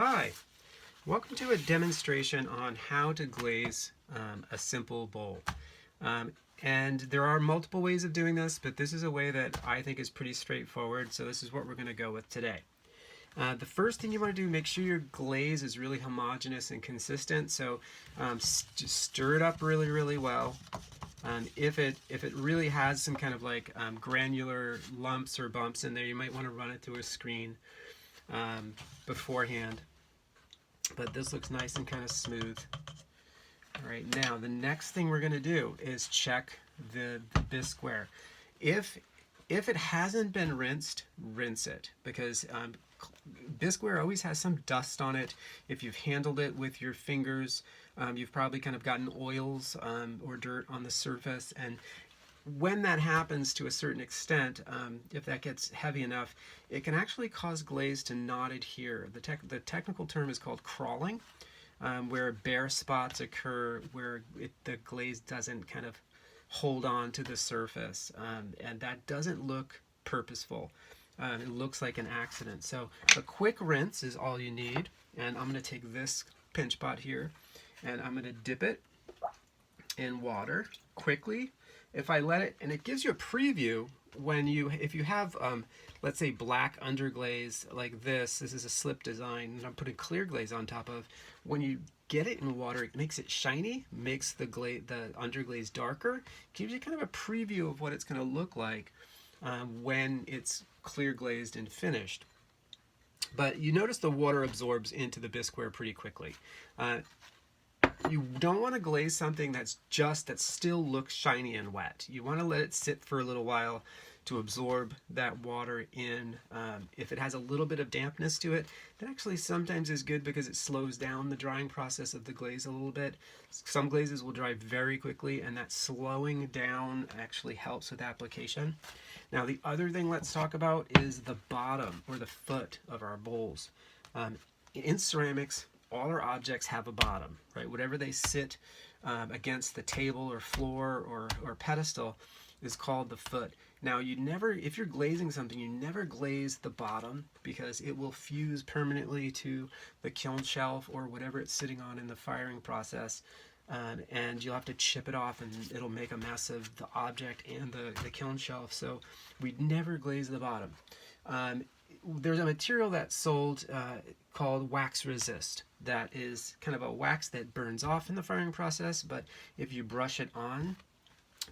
Hi, welcome to a demonstration on how to glaze a simple bowl. And there are multiple ways of doing this, but this is a way that I think is pretty straightforward, so this is what we're going to go with today. The first thing you want to do, make sure your glaze is really homogeneous and consistent, so just stir it up really well. If it really has some kind of like granular lumps or bumps in there, you might want to run it through a screen beforehand. But this looks nice and kind of smooth. All right, now the next thing we're going to do is check the bisqueware. If it hasn't been rinsed, rinse it, because bisqueware always has some dust on it. If you've handled it with your fingers, you've probably kind of gotten oils or dirt on the surface, and when that happens to a certain extent, if that gets heavy enough, it can actually cause glaze to not adhere. The technical term is called crawling, where bare spots occur where the glaze doesn't kind of hold on to the surface, and that doesn't look purposeful. It looks like an accident. So a quick rinse is all you need, and I'm going to take this pinch pot here, and I'm going to dip it in water quickly. If I let it, and it gives you a preview when if you have, let's say, black underglaze like this is a slip design, and I'm putting clear glaze on top of. When you get it in water, it makes it shiny, makes the underglaze darker, gives you kind of a preview of what it's going to look like when it's clear glazed and finished. But you notice the water absorbs into the bisqueware pretty quickly. You don't want to glaze something that still looks shiny and wet. You want to let it sit for a little while to absorb that water in. If it has a little bit of dampness to it, that actually sometimes is good because it slows down the drying process of the glaze a little bit. Some glazes will dry very quickly, and that slowing down actually helps with application. Now the other thing let's talk about is the bottom or the foot of our bowls. In ceramics, all our objects have a bottom, right? Whatever they sit against the table or floor or pedestal is called the foot. Now if you're glazing something, you never glaze the bottom because it will fuse permanently to the kiln shelf or whatever it's sitting on in the firing process. And you'll have to chip it off, and it'll make a mess of the object and the kiln shelf. So we never glaze the bottom. There's a material that's sold called wax resist. That is kind of a wax that burns off in the firing process, but if you brush it on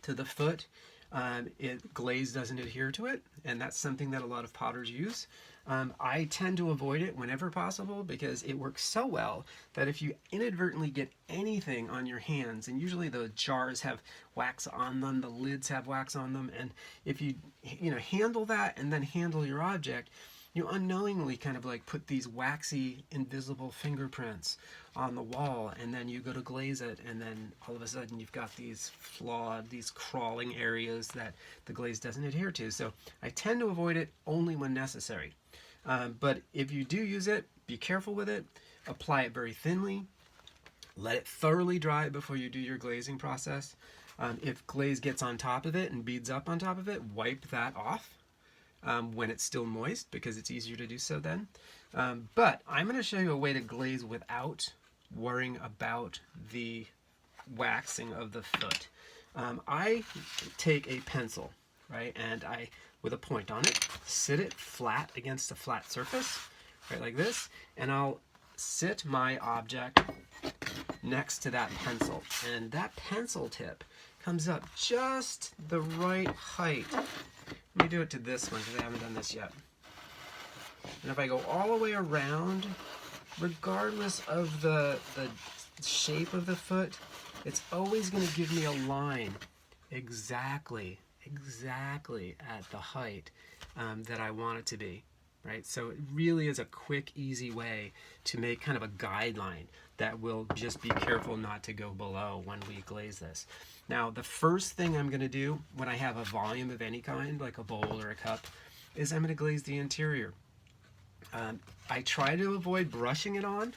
to the foot, glaze doesn't adhere to it, and that's something that a lot of potters use. I tend to avoid it whenever possible because it works so well that if you inadvertently get anything on your hands, and usually the jars have wax on them, the lids have wax on them, and if you handle that and then handle your object, you unknowingly kind of like put these waxy invisible fingerprints on the wall, and then you go to glaze it, and then all of a sudden you've got these crawling areas that the glaze doesn't adhere to. So I tend to avoid it only when necessary. But if you do use it, be careful with it. Apply it very thinly. Let it thoroughly dry before you do your glazing process. If glaze gets on top of it and beads up on top of it, wipe that off when it's still moist, because it's easier to do so then. But I'm going to show you a way to glaze without worrying about the waxing of the foot. I take a pencil, right, and with a point on it, sit it flat against a flat surface, right, like this, and I'll sit my object next to that pencil, and that pencil tip comes up just the right height. Let me do it to this one because I haven't done this yet. And if I go all the way around, regardless of the shape of the foot, it's always going to give me a line exactly at the height that I want it to be, right? So it really is a quick, easy way to make kind of a guideline that will just be careful not to go below when we glaze this. Now, the first thing I'm going to do when I have a volume of any kind, like a bowl or a cup, is I'm going to glaze the interior. I try to avoid brushing it on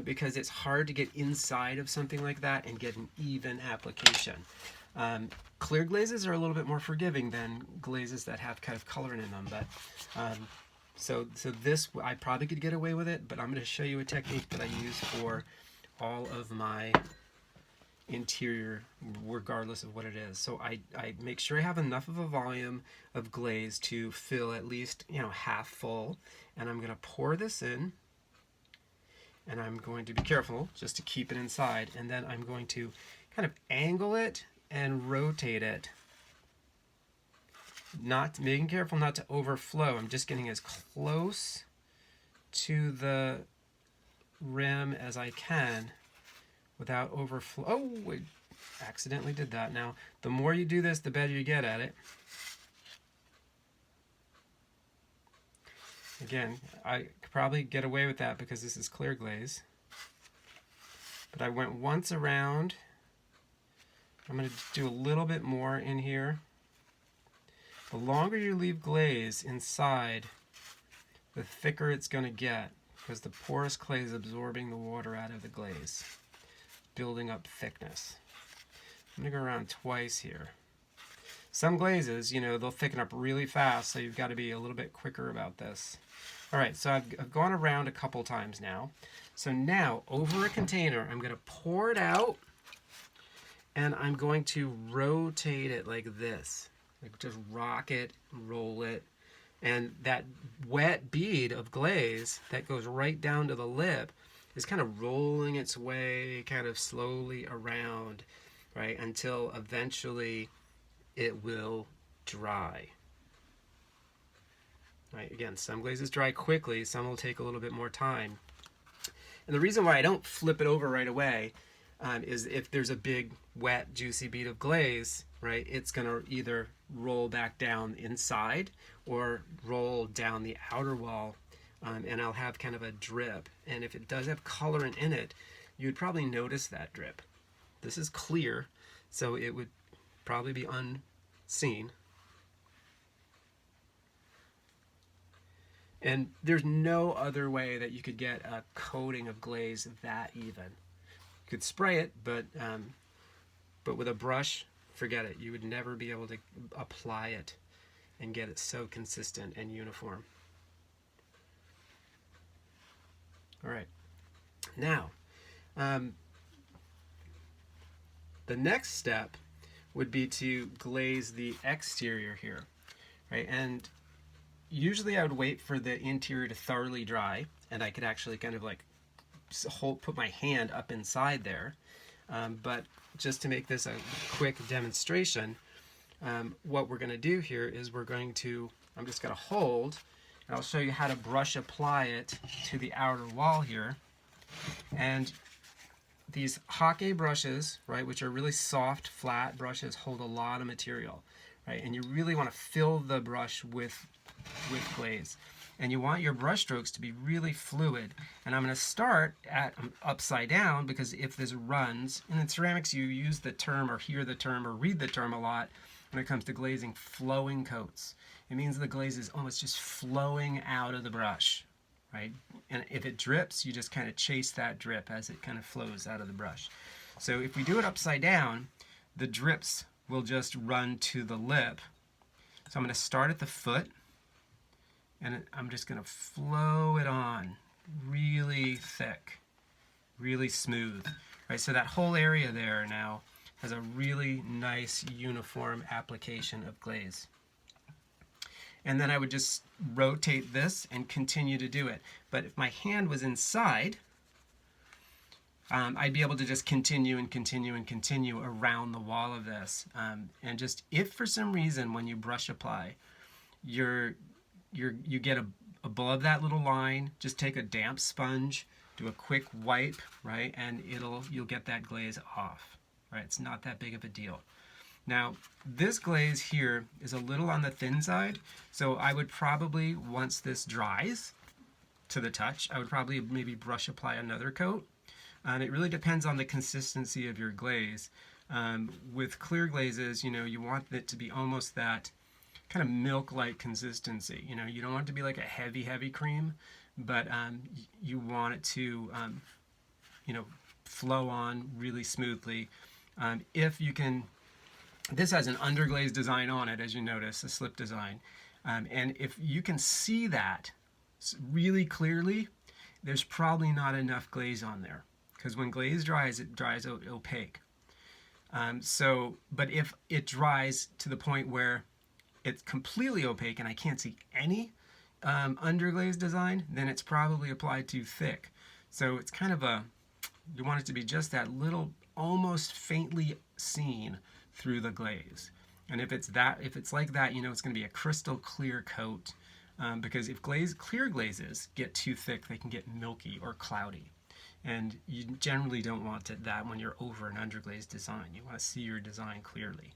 because it's hard to get inside of something like that and get an even application. Clear glazes are a little bit more forgiving than glazes that have kind of coloring in them, but So this, I probably could get away with it, but I'm going to show you a technique that I use for all of my interior, regardless of what it is. So I make sure I have enough of a volume of glaze to fill at least, you know, half full. And I'm going to pour this in. And I'm going to be careful just to keep it inside. And then I'm going to kind of angle it and rotate it. Not being careful not to overflow. I'm just getting as close to the rim as I can without overflow. Oh, I accidentally did that. Now, the more you do this, the better you get at it. Again, I could probably get away with that because this is clear glaze. But I went once around. I'm going to do a little bit more in here. The longer you leave glaze inside, the thicker it's going to get because the porous clay is absorbing the water out of the glaze, building up thickness. I'm going to go around twice here. Some glazes, you know, they'll thicken up really fast, so you've got to be a little bit quicker about this. All right, so I've gone around a couple times now. So now, over a container, I'm going to pour it out, and I'm going to rotate it like this. Like just rock it, roll it, and that wet bead of glaze that goes right down to the lip is kind of rolling its way kind of slowly around, right, until eventually it will dry. Right, again, some glazes dry quickly, some will take a little bit more time. And the reason why I don't flip it over right away is if there's a big, wet, juicy bead of glaze, right, it's going to either roll back down inside or roll down the outer wall, and I'll have kind of a drip. And if it does have colorant in it, you'd probably notice that drip. This is clear, so it would probably be unseen. And there's no other way that you could get a coating of glaze that even. You could spray it, but with a brush, forget it. You would never be able to apply it and get it so consistent and uniform. All right. Now, the next step would be to glaze the exterior here, right? And usually I would wait for the interior to thoroughly dry, and I could actually kind of like put my hand up inside there. But just to make this a quick demonstration, what we're going to do here is I'm just going to hold, and I'll show you how to brush apply it to the outer wall here. And these Hake brushes, right, which are really soft, flat brushes, hold a lot of material, right? And you really want to fill the brush with glaze. And you want your brush strokes to be really fluid. And I'm going to start at upside down because if this runs, and in ceramics you use the term or hear the term or read the term a lot when it comes to glazing, flowing coats. It means the glaze is almost just flowing out of the brush, right? And if it drips, you just kind of chase that drip as it kind of flows out of the brush. So if we do it upside down, the drips will just run to the lip. So I'm going to start at the foot, and I'm just going to flow it on really thick, really smooth, right? So that whole area there now has a really nice uniform application of glaze. And then I would just rotate this and continue to do it. But if my hand was inside, I'd be able to just continue and continue and continue around the wall of this. And just if for some reason when you brush apply, you get above that little line, just take a damp sponge, do a quick wipe, right, and you'll get that glaze off, right? It's not that big of a deal. Now, this glaze here is a little on the thin side, so I would probably, once this dries to the touch, I would probably maybe brush apply another coat. And it really depends on the consistency of your glaze. With clear glazes, you know, you want it to be almost that kind of milk-like consistency. You know, you don't want it to be like a heavy, heavy cream, but you want it to, you know, flow on really smoothly. If you can, this has an underglaze design on it, as you notice, a slip design. And if you can see that really clearly, there's probably not enough glaze on there, because when glaze dries, it dries opaque. But if it dries to the point where it's completely opaque and I can't see any underglaze design, then it's probably applied too thick. So it's kind of you want it to be just that little, almost faintly seen through the glaze. And if it's like that, you know it's going to be a crystal clear coat, because if clear glazes get too thick, they can get milky or cloudy. And you generally don't want that when you're over an underglaze design. You want to see your design clearly.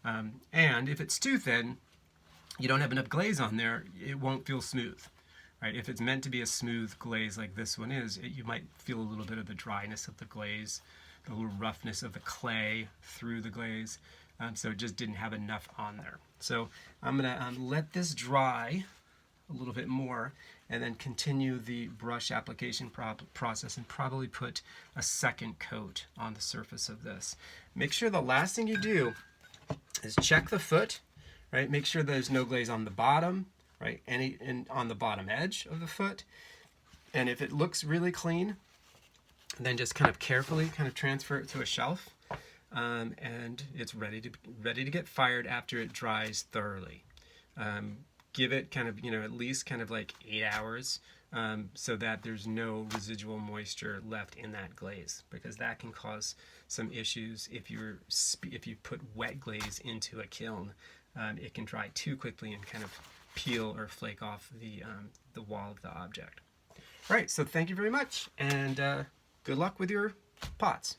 And if it's too thin, you don't have enough glaze on there, it won't feel smooth. Right? If it's meant to be a smooth glaze like this one is, you might feel a little bit of the dryness of the glaze, the little roughness of the clay through the glaze. So it just didn't have enough on there. So I'm going to let this dry a little bit more and then continue the brush application process and probably put a second coat on the surface of this. Make sure the last thing you do is check the foot, right? Make sure there's no glaze on the bottom, right? And on the bottom edge of the foot. And if it looks really clean, then just kind of carefully transfer it to a shelf. And it's ready to get fired after it dries thoroughly. Give it at least like 8 hours, so that there's no residual moisture left in that glaze, because that can cause some issues if you put wet glaze into a kiln. It can dry too quickly and kind of peel or flake off the wall of the object. All right, so thank you very much, and good luck with your pots.